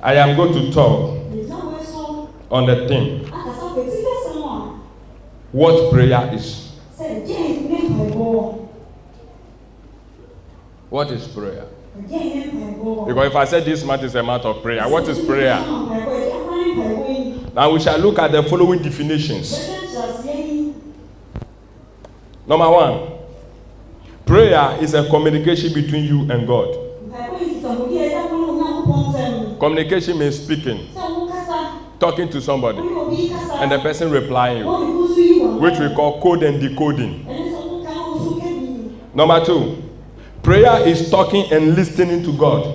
I am going to talk on the theme. What prayer is. What is prayer? Because if I said this month is a month of prayer, what is prayer? Now we shall look at the following definitions. Number one, prayer is a communication between you and God. Communication means speaking, talking to somebody, and the person replying you, which we call code and decoding. Number two, prayer is talking and listening to God.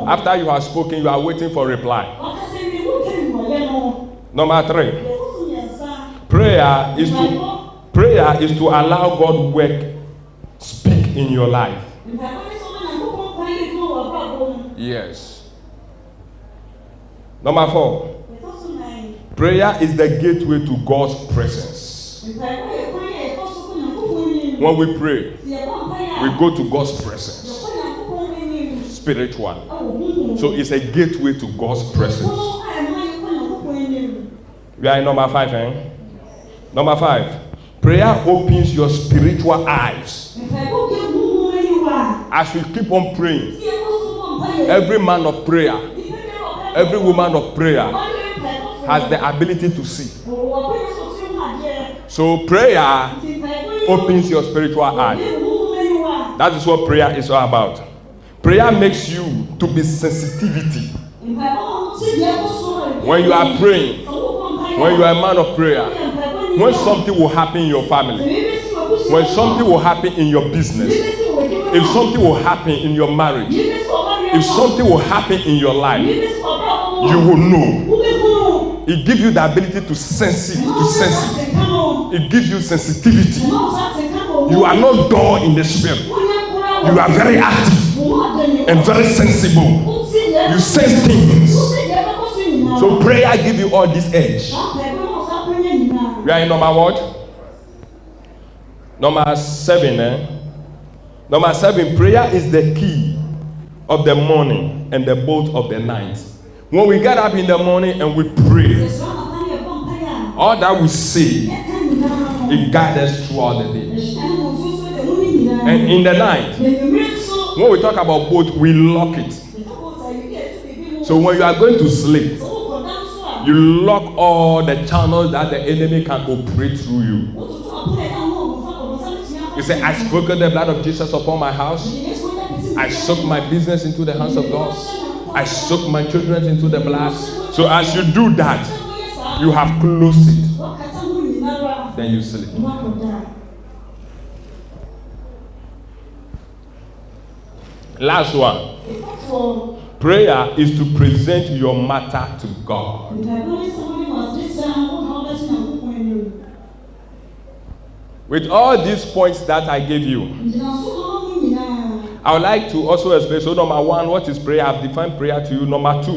After you have spoken, you are waiting for reply. Number three, prayer is to allow God work, speak in your life. Yes. Number four, prayer is the gateway to God's presence. When we pray, we go to God's presence. Spiritual. So it's a gateway to God's presence. We are in number 5, eh? Number 5. Prayer opens your spiritual eyes. As we keep on praying, every man of prayer, every woman of prayer has the ability to see. So prayer opens your spiritual eye. That is what prayer is all about. Prayer makes you to be sensitivity. When you are praying, when you are a man of prayer, when something will happen in your family, when something will happen in your business, if something will happen in your marriage, if something will happen in your life, you will know. It gives you the ability to sense it, It gives you sensitivity. You are not dull in the spirit. You are very active and very sensible. You sense things. So prayer gives you all this edge. We are in number what? Number 7, eh? Number 7, prayer is the key of the morning and the boat of the night. When we get up in the morning and we pray, all that we say, it guides us throughout the day. And in the night, when we talk about boat, we lock it. So when you are going to sleep, you lock all the channels that the enemy can operate through you. You say, I sprinkle the blood of Jesus upon my house. I soak my business into the hands of God. I soak my children into the blood. So as you do that, you have closed it. Then you sleep. Last one. Prayer is to present your matter to God. With all these points that I gave you, I would like to also explain. So number 1, what is prayer? I've defined prayer to you. Number 2,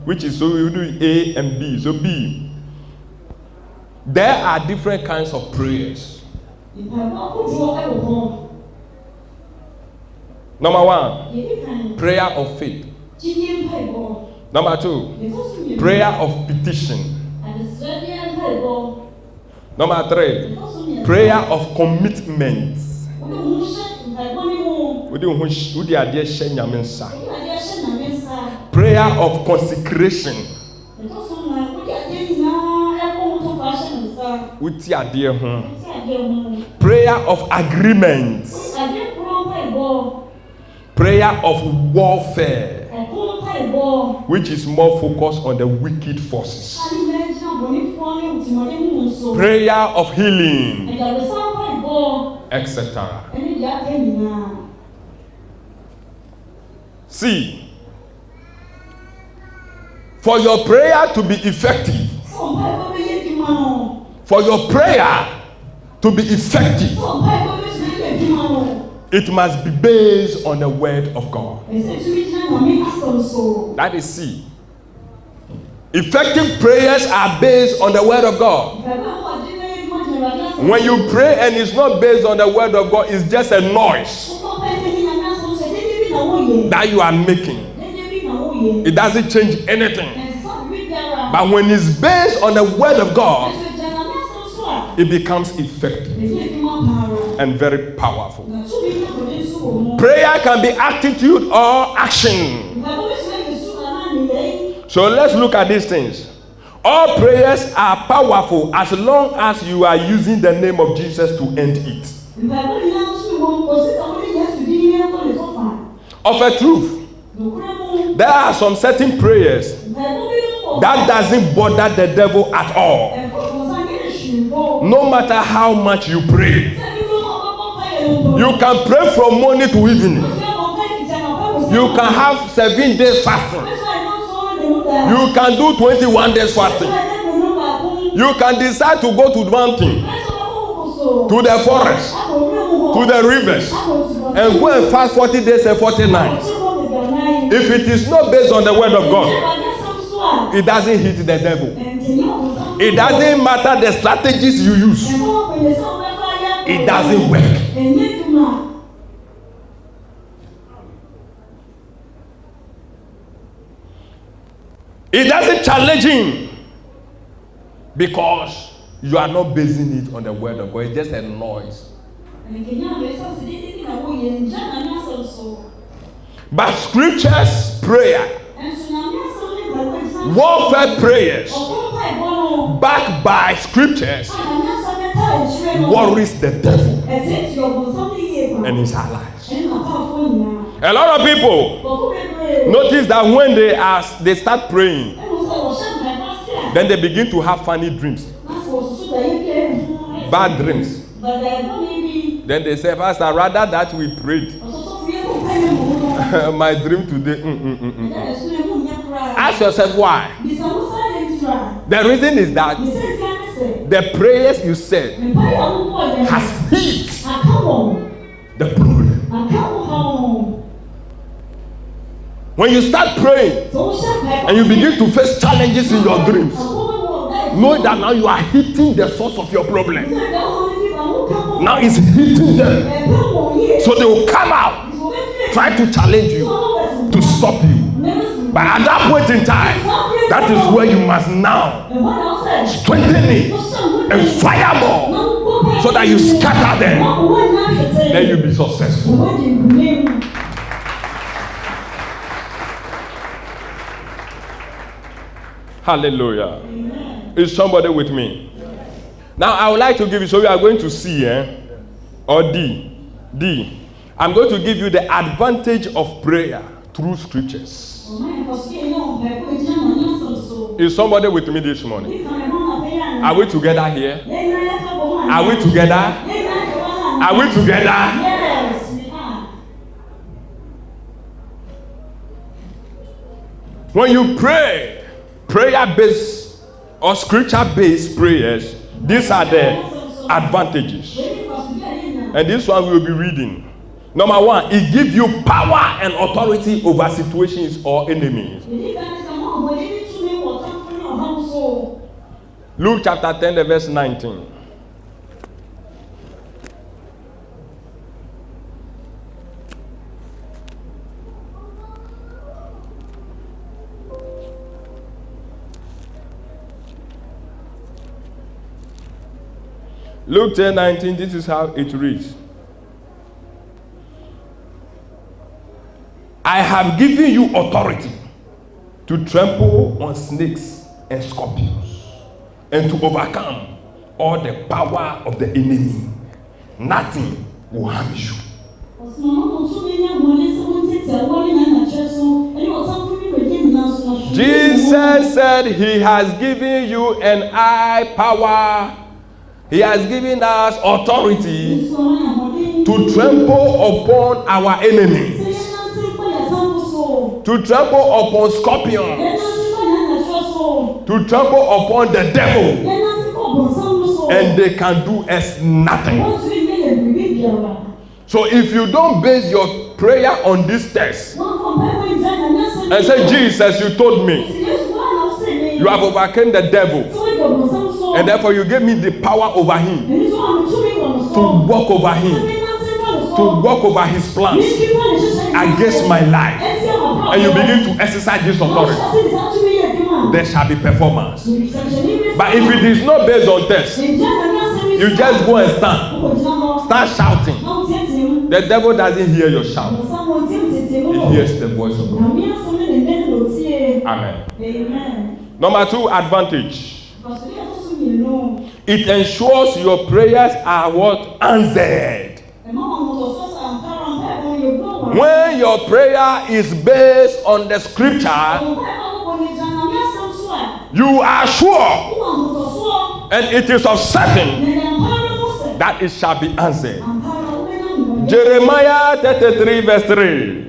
which is, so you do A and B. So B, there are different kinds of prayers. Number 1, prayer of faith. Number 2, prayer of petition. Number 3, prayer of commitment. Prayer of consecration. Prayer of agreement. Prayer of warfare, which is more focused on the wicked forces. Prayer of healing, etc. See, for your prayer to be effective, it must be based on the word of God. That is C. Effective prayers are based on the word of God. When you pray and it's not based on the word of God, it's just a noise. that you are making, it doesn't change anything. But when it's based on the word of God, it becomes effective and very powerful. Prayer can be attitude or action. So let's look at these things. All prayers are powerful as long as you are using the name of Jesus to end it. Of a truth, there are some certain prayers that doesn't bother the devil at all. No matter how much you pray, you can pray from morning to evening. You can have 7 days fasting. You can do 21 days fasting. You can decide to go to the mountain, to the forest, to the rivers, and go and fast 40 days and 40 nights. If it is not based on the word of God, it doesn't hit the devil. It doesn't matter the strategies you use. It doesn't work. It doesn't challenge him because you are not basing it on the word of God. It's just a noise. But scriptures, prayer, warfare prayers, backed by scriptures, worries the devil and his allies. A lot of people notice that when they start praying, then they begin to have funny dreams, bad dreams. Then they say, Pastor, rather that we prayed, my dream today. Ask yourself why. The reason is that the prayers you said has hit the problem. When you start praying and you begin to face challenges in your dreams, know that now you are hitting the source of your problem. Now it's hitting them. So they will come out, try to challenge you, to stop you. But at that point in time, that is where you must now strengthen it and fire more so that you scatter them. Then you'll be successful. Hallelujah. Is somebody with me? Now I would like to give you, so we are going to C or D. I'm going to give you the advantage of prayer through scriptures. Is somebody with me this morning? Are we together here? Are we together? Are we together? When you pray, prayer-based or scripture-based prayers, these are the advantages. And this one we will be reading. Number 1, it gives you power and authority over situations or enemies. Luke chapter 10, verse 19. Luke 10:19, this is how it reads. I have given you authority to trample on snakes and scorpions and to overcome all the power of the enemy. Nothing will harm you. Jesus said he has given you and I power. He has given us authority to trample upon our enemies, to trample upon scorpions, to trample upon the devil, and they can do us nothing. So if you don't base your prayer on this text and say, Jesus, you told me you have overcome the devil, and therefore you gave me the power over him, to walk over him, to walk over his plans against my life, and you begin to exercise this authority, there shall be performance. But if it is not based on test, you just go and start shouting. The devil doesn't hear your shout. He hears the voice of God. Amen. Number 2 advantage. It ensures your prayers are what? Answered. When your prayer is based on the scripture, you are sure and it is of certain that it shall be answered. Jeremiah 33 verse 3.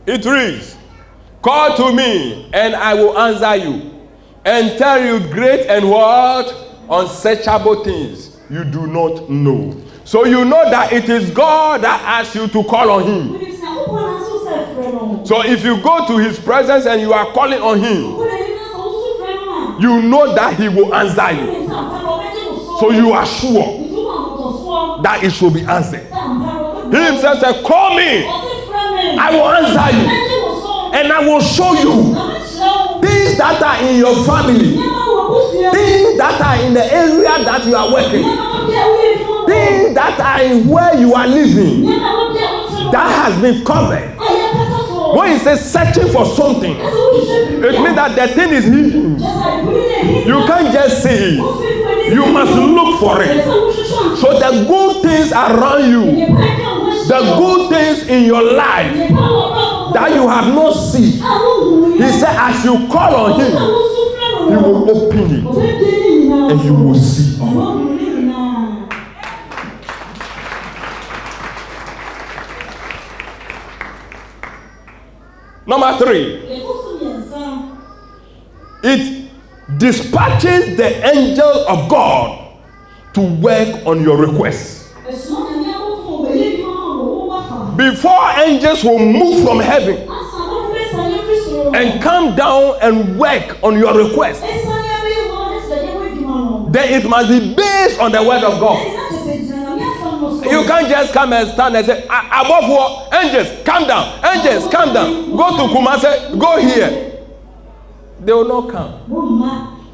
It reads, call to me and I will answer you and tell you great and what? Unsearchable things you do not know. So you know that it is God that asks you to call on him. So if you go to his presence and you are calling on him, you know that he will answer you. So you are sure that it should be answered. He himself said, call me, I will answer you, and I will show you things that are in your family, things that are in the area that you are working, things that are in where you are living, that has been covered. When he says searching for something, it means that the thing is hidden. You can't just see it. You must look for it. So the good things around you, the good things in your life that you have not seen, he said as you call on him, he will open it and you will see all. Number 3, it dispatches the angel of God to work on your request. Before angels will move from heaven and come down and work on your request, then it must be based on the word of God. You can't just come and stand and say, above what? Angels, come down. Angels, come down. Go to Kumasi, go here. They will not come.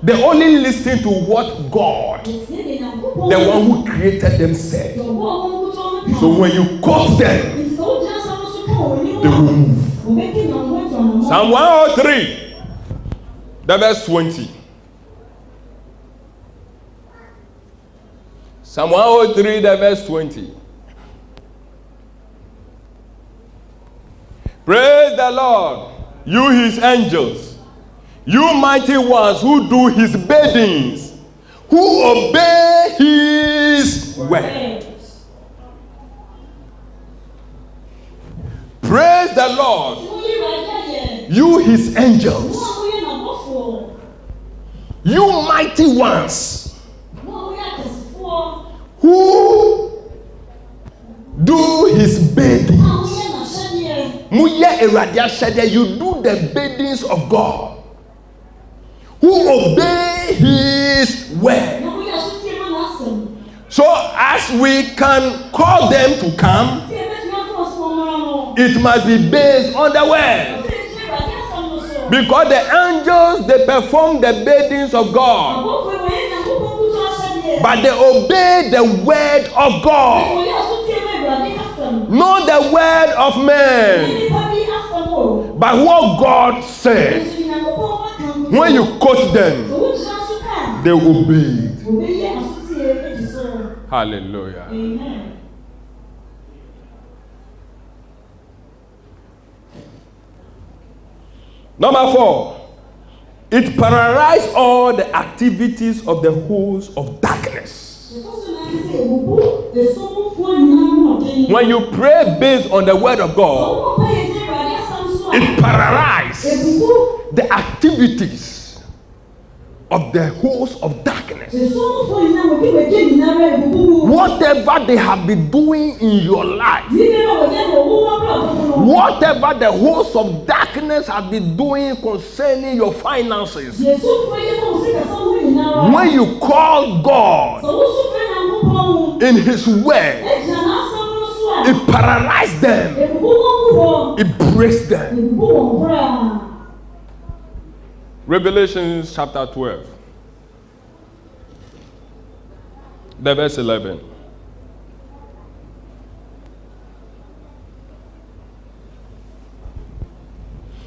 They only listen to what God, the one who created them, said. So when you quote them, they will move. Psalm 103, the verse 20. Psalm 103, the verse 20. Praise the Lord, you his angels, you mighty ones who do his biddings, who obey his word. Praise the Lord, you his angels, you mighty ones who do his biddings. You do the biddings of God, who obey his word. So as we can call them to come, it must be based on the word. Because the angels, they perform the biddings of God, but they obey the word of God, not the word of man, but what God said. When you quote them, they obey it. Hallelujah. Amen. Number 4, it paralyzes all the activities of the host of darkness. When you pray based on the word of God, it paralyzes the activities of the host of darkness. Whatever they have been doing in your life, whatever the host of darkness has been doing concerning your finances, when you call God in His word, it paralyzes them, it breaks them. Revelation chapter 12, the verse 11.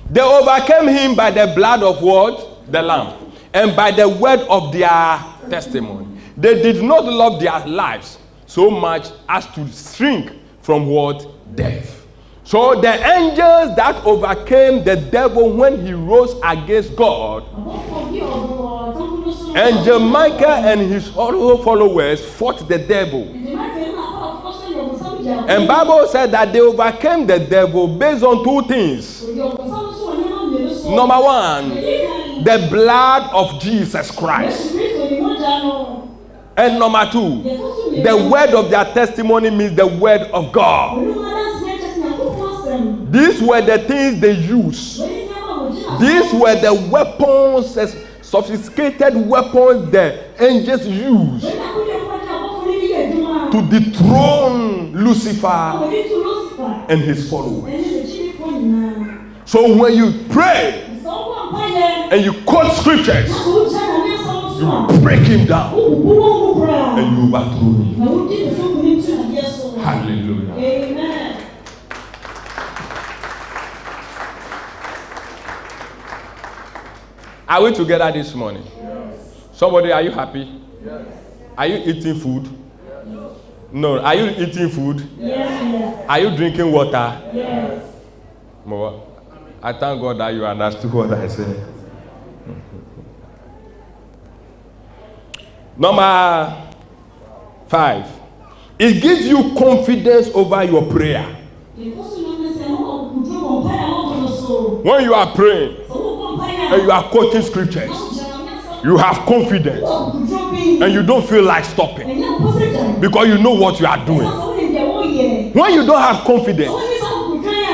They overcame him by the blood of what? The Lamb. And by the word of their testimony. They did not love their lives so much as to shrink from what? Death. So the angels that overcame the devil when he rose against God, Angel Michael and his other followers fought the devil. And Bible said that they overcame the devil based on two things. Number one, the blood of Jesus Christ. And number two, the word of their testimony means the word of God. These were the things they used. These were the weapons, sophisticated weapons the angels used to dethrone Lucifer and his followers. So when you pray and you quote scriptures, you break him down and you overthrow him. Hallelujah. Amen. Are we together this morning? Yes. Somebody, are you happy? Yes. Are you eating food? Yes. No. Are you eating food? Yes. Are you drinking water? Yes. More. I thank God that you understood what I said. Number 5. It gives you confidence over your prayer. When you are praying and you are quoting scriptures, you have confidence and you don't feel like stopping because you know what you are doing. When you don't have confidence,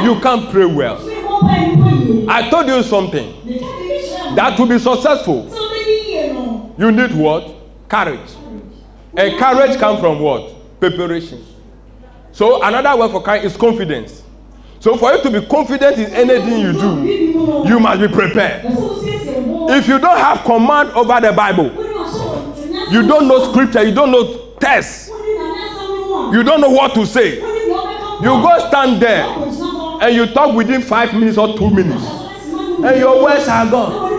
you can't pray well. I told you something that to be successful, you need what? Courage. And courage comes from what? Preparation. So another word for courage is confidence. So for you to be confident in anything you do, you must be prepared. If you don't have command over the Bible, you don't know scripture, you don't know text, you don't know what to say, you go stand there and you talk within 5 minutes or 2 minutes and your words are gone. You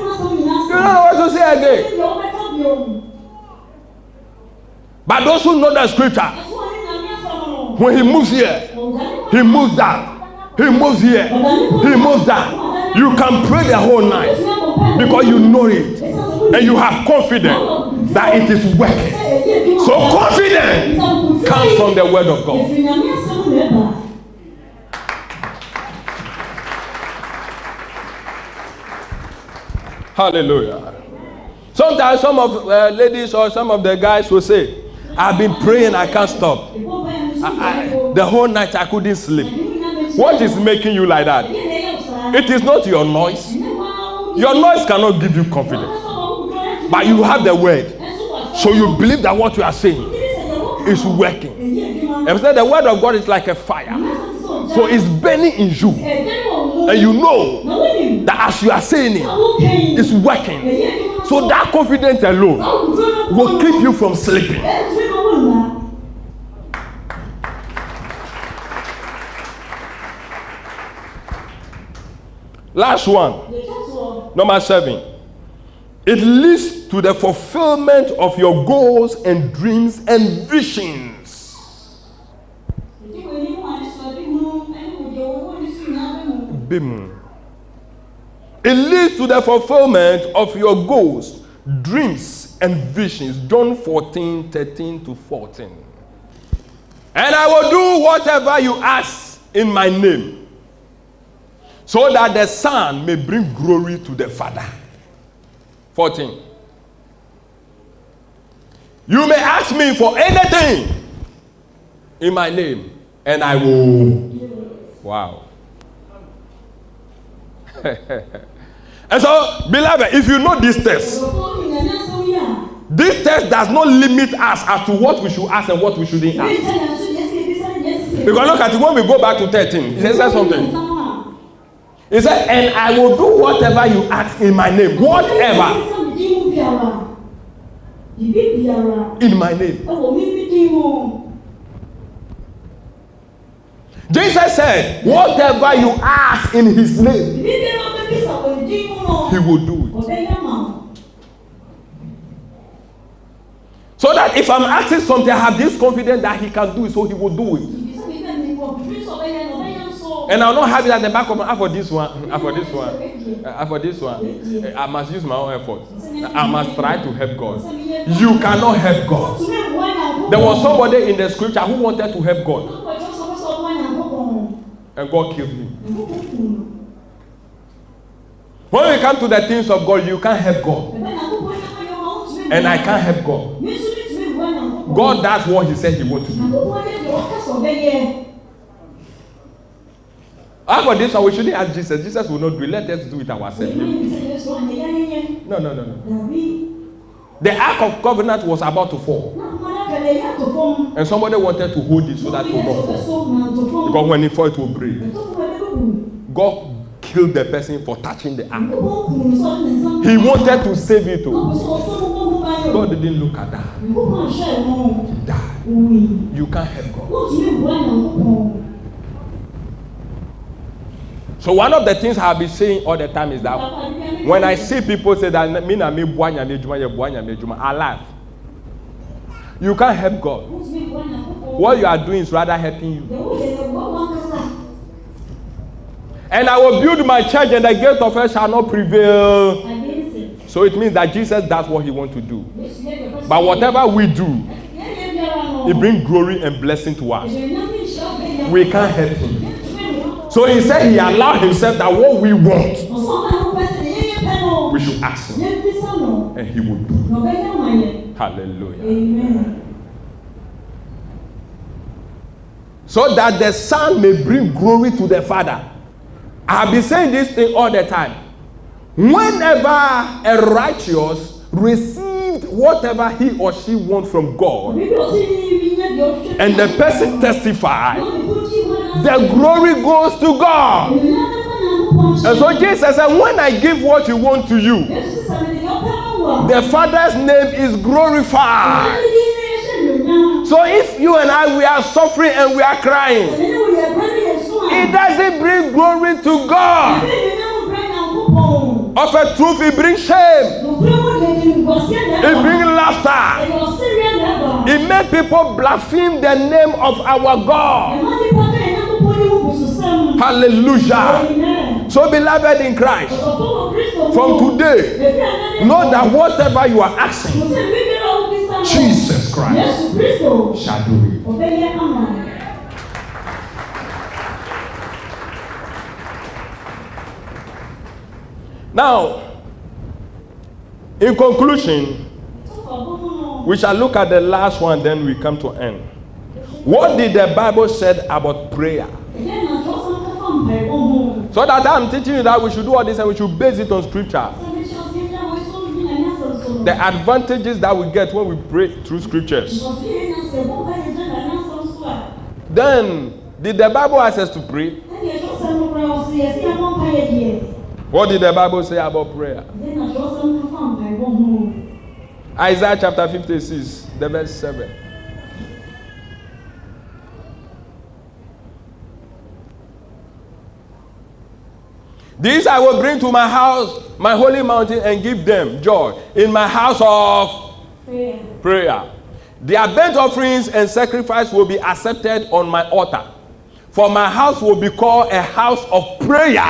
don't know what to say again. But those who know the scripture, when he moves here, he moves that. He moves here. He moves that. You can pray the whole night because you know it. And you have confidence that it is working. So confidence comes from the word of God. Hallelujah. Sometimes some of ladies or some of the guys will say, I've been praying, I can't stop. The whole night I couldn't sleep. What is making you like that? It is not your noise. Your noise cannot give you confidence. But you have the word. So you believe that what you are saying is working. And said the word of God is like a fire. So it's burning in you. And you know that as you are saying it, it's working. So that confidence alone will keep you from sleeping. Last one. Number 7. It leads to the fulfillment of your goals and dreams and visions. It leads to the fulfillment of your goals, dreams, and visions. John 14:13-14. And I will do whatever you ask in my name, so that the Son may bring glory to the Father. 14. You may ask me for anything in my name, and I will. Wow. And so, beloved, if you know this text does not limit us as to what we should ask and what we shouldn't ask. Because look at it, when we go back to 13, it says something. It said, and I will do whatever you ask in my name. Whatever. In my name. Jesus said, whatever you ask in his name, he will do it. So that if I'm asking something, I have this confidence that he can do it, so he will do it. And I'll not have it at the back of my for this one, for this one, for this one. I must use my own effort. I must try to help God. You cannot help God. There was somebody in the scripture who wanted to help God, and God killed him. When we come to the things of God, you can't help God, and I can't help God. God does what he said he wants to do. For this one, we shouldn't ask Jesus. Jesus will not do it. Let us do it ourselves. No. The Ark of Covenant was about to fall. And somebody wanted to hold it so that it will not fall. Because when it falls, it will break. God killed the person for touching the ark. He wanted to save it. God didn't look at that. He died. You can't help God. So one of the things I've been saying all the time is that when I see people say that I laugh. You can't help God. What you are doing is rather helping you. And I will build my church and the gate of hell shall not prevail. So it means that Jesus does what he wants to do. But whatever we do, it brings glory and blessing to us. We can't help him. So he said he allowed himself that what we want, we should ask him. And he will do. Hallelujah. Amen. So that the Son may bring glory to the Father. I've been saying this thing all the time. Whenever a righteous received whatever he or she wants from God, and the person testifies, the glory goes to God. And so Jesus said, when I give what you want to you, the Father's name is glorified. So if you and I, we are suffering and we are crying, it doesn't bring glory to God. Of a truth, it brings shame. It brings laughter. It makes people blaspheme the name of our God. Hallelujah. Amen. So beloved in Christ, from today, know that whatever you are asking, Jesus Christ shall do it. Now, in conclusion, we shall look at the last one, then we come to end. What did the Bible say about prayer? So that I'm teaching you that we should do all this and we should base it on scripture. The advantages that we get when we pray through scriptures. Then, did the Bible ask us to pray? What did the Bible say about prayer? Isaiah chapter 56, the verse 7. These I will bring to my house, my holy mountain, and give them joy in my house of prayer. Their burnt offerings and sacrifice will be accepted on my altar. For my house will be called a house of prayer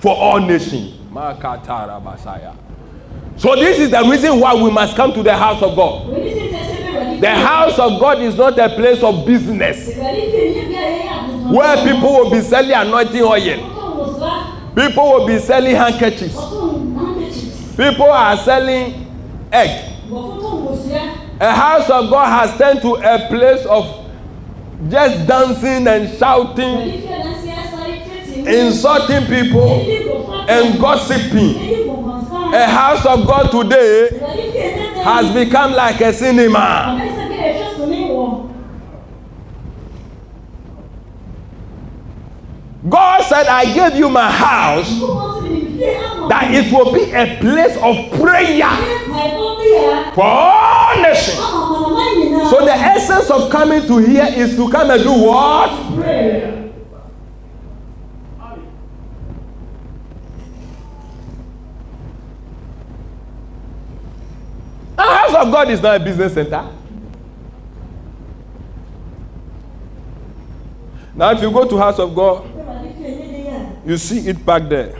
for all nations. So this is the reason why we must come to the house of God. The house of God is not a place of business where people will be selling anointing oil. People will be selling handkerchiefs. People are selling egg. A house of God has turned to a place of just dancing and shouting, insulting people, and gossiping. A house of God today has become like a cinema. God said, I gave you my house that it will be a place of prayer for all nations. So the essence of coming to here is to come and do what? Pray. The house of God is not a business center. Now if you go to house of God, you see it back there.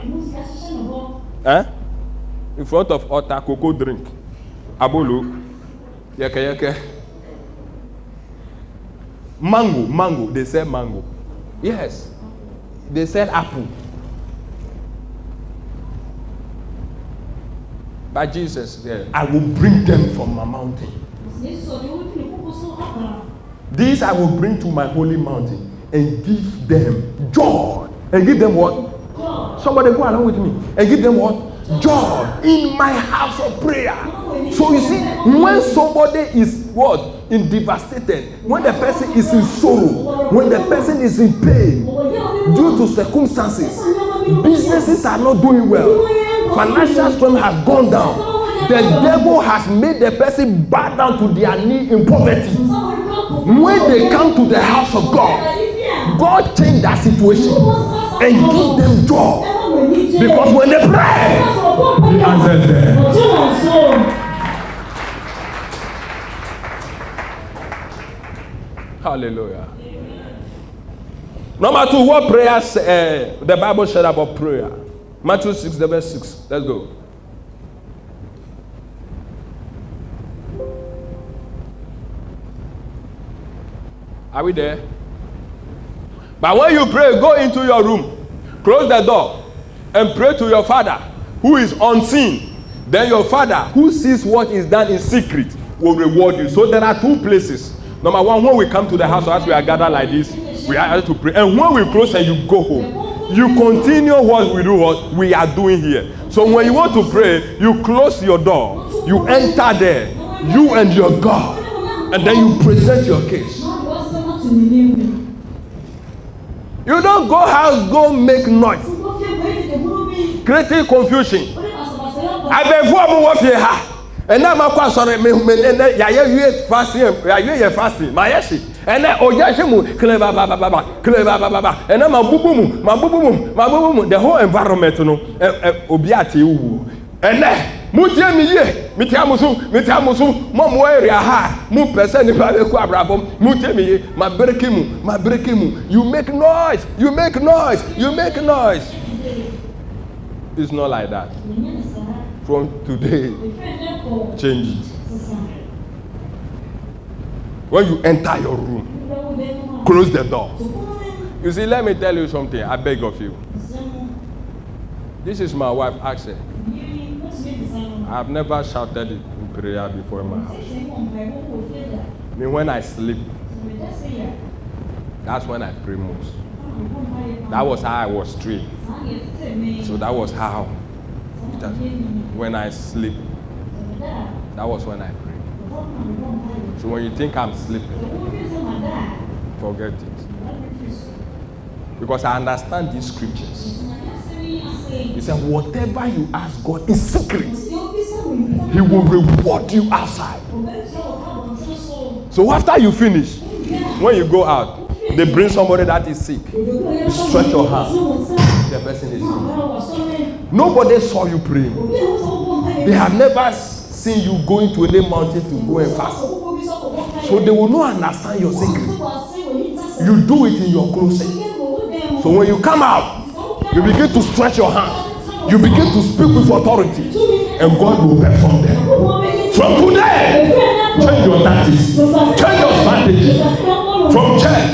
In front of altar, cocoa drink. Abolo. Yeke. Mango. They sell mango. Yes. They sell apple. But Jesus said, I will bring them from my mountain. These I will bring to my holy mountain and give them joy. And give them what? Joy. Somebody go along with me. And give them what? Joy in my house of prayer. So you see, when somebody is what? In devastated, when the person is in sorrow, when the person is in pain due to circumstances, businesses are not doing well, financial strength has gone down, the devil has made the person bow down to their knee in poverty. When they come to the house of God, God changed that situation and give them joy. Because when they pray, He answers them. Hallelujah. Number 2, what prayers the Bible said about prayer? Matthew 6, verse 6. Let's go. Are we there? But when you pray, go into your room, close the door, and pray to your Father who is unseen. Then your Father who sees what is done in secret will reward you. So there are 2 places. Number 1, when we come to the house, as we are gathered like this, we are able to pray. And when we close and you go home, you continue what we are doing here. So when you want to pray, you close your door, you enter there, you and your God, and then you present your case. You don't go house, go make noise, creating confusion. I before me what you have. And now my question me you fasting my yeshi and then oyajimu clever and then my bubumu the whole environment no obiati wu and then mutie mi ye mitiamusu mom area ha mu person ni ba be ku abrabom mutie mi ye my breakimu you make noise. It's not like that. From today, change it. When you enter your room, close the door. You see, let me tell you something. I beg of you. This is my wife, Axel. I've never shouted in prayer before in my house. I mean, when I sleep, that's when I pray most. That was how I was trained. So that was how. When I sleep, that was when I pray. So when you think I'm sleeping, forget it. Because I understand these scriptures. He said, whatever you ask God in secret, He will reward you outside. So after you finish, when you go out, they bring somebody that is sick. You stretch your hand. The person is sick. Nobody saw you praying. They have never seen you going to any mountain to go and fast. So they will not understand your secret. You do it in your closet. So when you come out, you begin to stretch your hand. You begin to speak with authority. And God will perform them. From today, change your tactics. Change your strategy. From church,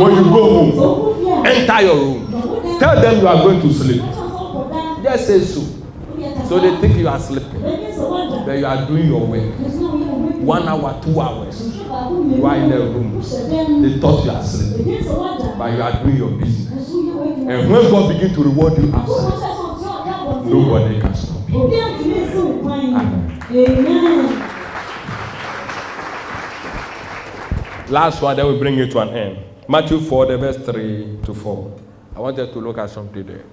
when you go home, enter your room. Tell them you are going to sleep. Just say so. So they think you are sleeping. Then you are doing your work. 1 hour, 2 hours. You are in the room. They thought you are sleeping. But you are doing your business. And when God begins to reward you outside, nobody can stop you. Amen. Last one, then we bring it to an end. Matthew 4, the verse 3 to 4. I wanted to look at something there.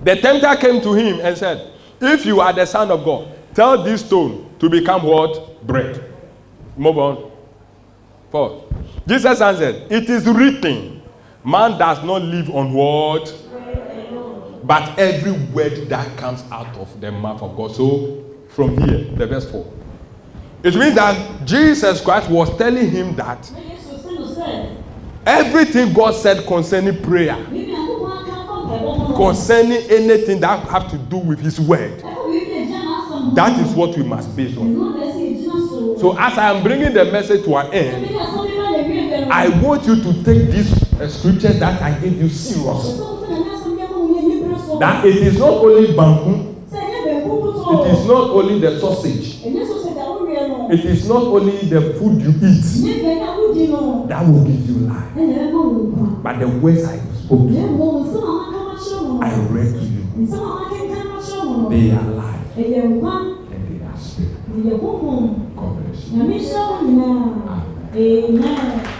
The tempter came to him and said, if you are the Son of God, tell this stone to become what? Bread. Move on. 4. Jesus answered, it is written, man does not live on what? But every word that comes out of the mouth of God. So, from here, the verse 4. It means that Jesus Christ was telling him that everything God said concerning prayer, concerning anything that have to do with his word, that is what we must base on. So as I am bringing the message to an end, I want you to take this scripture that I gave you seriously. That it is not only bamboo, it is not only the sausage, it is not only the food you eat that will give you life, but the words I spoke to you, I read to you, they are life and they are spirit. God bless you. Amen.